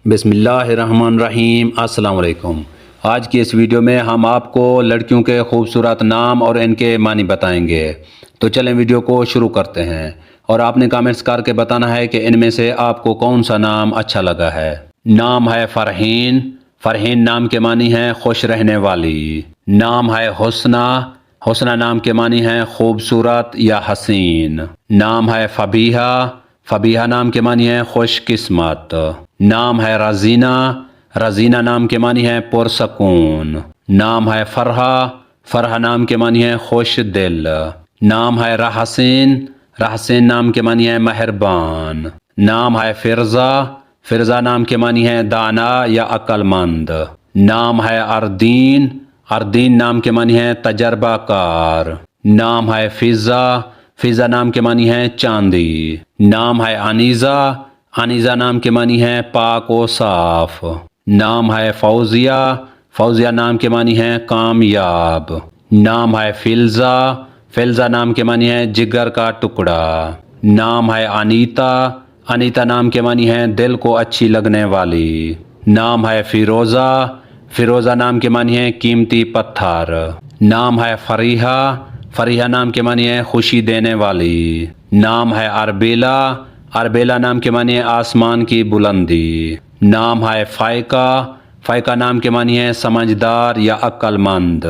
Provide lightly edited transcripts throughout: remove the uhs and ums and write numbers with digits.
بسم اللہ الرحمن الرحیم۔ السلام علیکم۔ آج کی اس ویڈیو میں ہم آپ کو لڑکیوں کے خوبصورت نام اور ان کے معنی بتائیں گے۔ تو چلیں ویڈیو کو شروع کرتے ہیں، اور آپ نے کامنٹس کر کے بتانا ہے کہ ان میں سے آپ کو کون سا نام اچھا لگا ہے۔ نام ہے فرحین۔ فرحین نام کے معنی ہیں خوش رہنے والی۔ نام ہے حسنہ۔ حسنہ نام کے معنی ہیں خوبصورت یا حسین۔ نام ہے فبیہہ۔ فبیہہ نام کے معنی ہیں خوش قسمت۔ نام ہے رزینہ۔ رزینہ نام کے معنی ہیں پرسکون۔ نام ہے فرحہ۔ فرحہ نام کے معنی ہیں خوش دل۔ نام ہے رحسین۔ رحسین نام کے معنی ہیں مہربان۔ نام ہے فرزہ۔ فرزہ نام کے معنی ہیں دانا یا عقل مند۔ نام ہے اردین۔ اردین نام کے معنی ہیں تجربہ کار۔ نام ہے فضہ۔ فضہ نام کے معنی ہیں چاندی۔ نام ہے انیزہ۔ انیزہ نام کے معنی ہیں پاک و صاف۔ نام ہے فوزیہ۔ فوزیہ نام کے معنی ہیں کامیاب۔ نام ہے فلزہ۔ فلزہ نام کے معنی ہیں جگر کا ٹکڑا۔ نام ہے انیتا۔ انیتا نام کے معنی ہیں دل کو اچھی لگنے والی۔ نام ہے فیروزہ۔ فیروزہ نام کے معنی ہیں قیمتی پتھر۔ نام ہے فریحہ۔ فریحہ نام کے معنی ہیں خوشی دینے والی۔ نام ہے اربیلا۔ اربیلا نام کے معنی ہے آسمان کی بلندی۔ نام ہے فائقہ۔ فائقہ نام کے معنی ہے سمجھدار یا عقل مند۔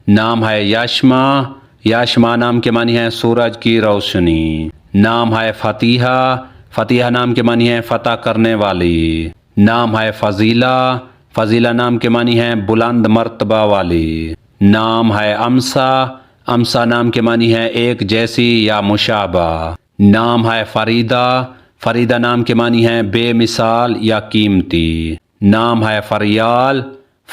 نام ہے یشما۔ یشما نام کے معنی ہے سورج کی روشنی۔ نام ہے فتیحہ۔ فتیحہ نام کے معنی ہے فتح کرنے والی۔ نام ہے فضیلہ۔ فضیلہ نام کے معنی ہے بلند مرتبہ والی۔ نام ہے امسا۔ امسا نام کے معنی ہے ایک جیسی یا مشابہ۔ نام ہے فریدہ۔ فریدہ نام کے معنی ہے بے مثال یا قیمتی۔ نام ہے فریال۔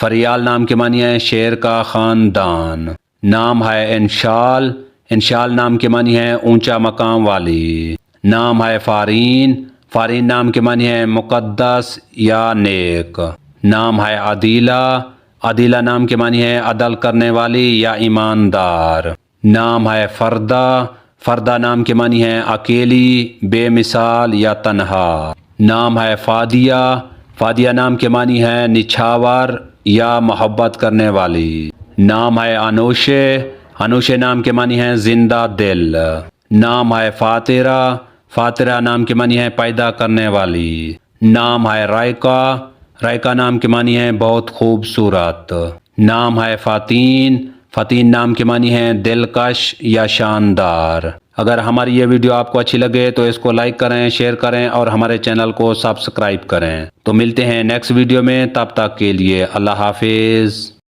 فریال نام کے معنی ہے شیر کا خاندان۔ نام ہے انشال۔ انشال نام کے معنی ہے اونچا مقام والی۔ نام ہے فارین۔ فارین نام کے معنی ہے مقدس یا نیک۔ نام ہے عدیلہ۔ عدیلہ نام کے معنی ہے عدل کرنے والی یا ایماندار۔ نام ہے فردہ۔ فردہ نام کے معنی ہے اکیلی، بے مثال یا تنہا۔ نام ہے فادیہ۔ فادیہ نام کے معنی ہے نچھاور یا محبت کرنے والی۔ نام ہے انوشے۔ انوشے نام کے معنی ہے زندہ دل۔ نام ہے فاترہ۔ فاترہ نام کے معنی ہے پیدا کرنے والی۔ نام ہے رائقہ۔ رائقہ نام کے معنی ہے بہت خوبصورت۔ نام ہے فاتین۔ فاتین نام کے معنی ہے دلکش یا شاندار۔ اگر ہماری یہ ویڈیو آپ کو اچھی لگے تو اس کو لائک کریں، شیئر کریں اور ہمارے چینل کو سبسکرائب کریں۔ تو ملتے ہیں نیکسٹ ویڈیو میں، تب تک کے لیے اللہ حافظ۔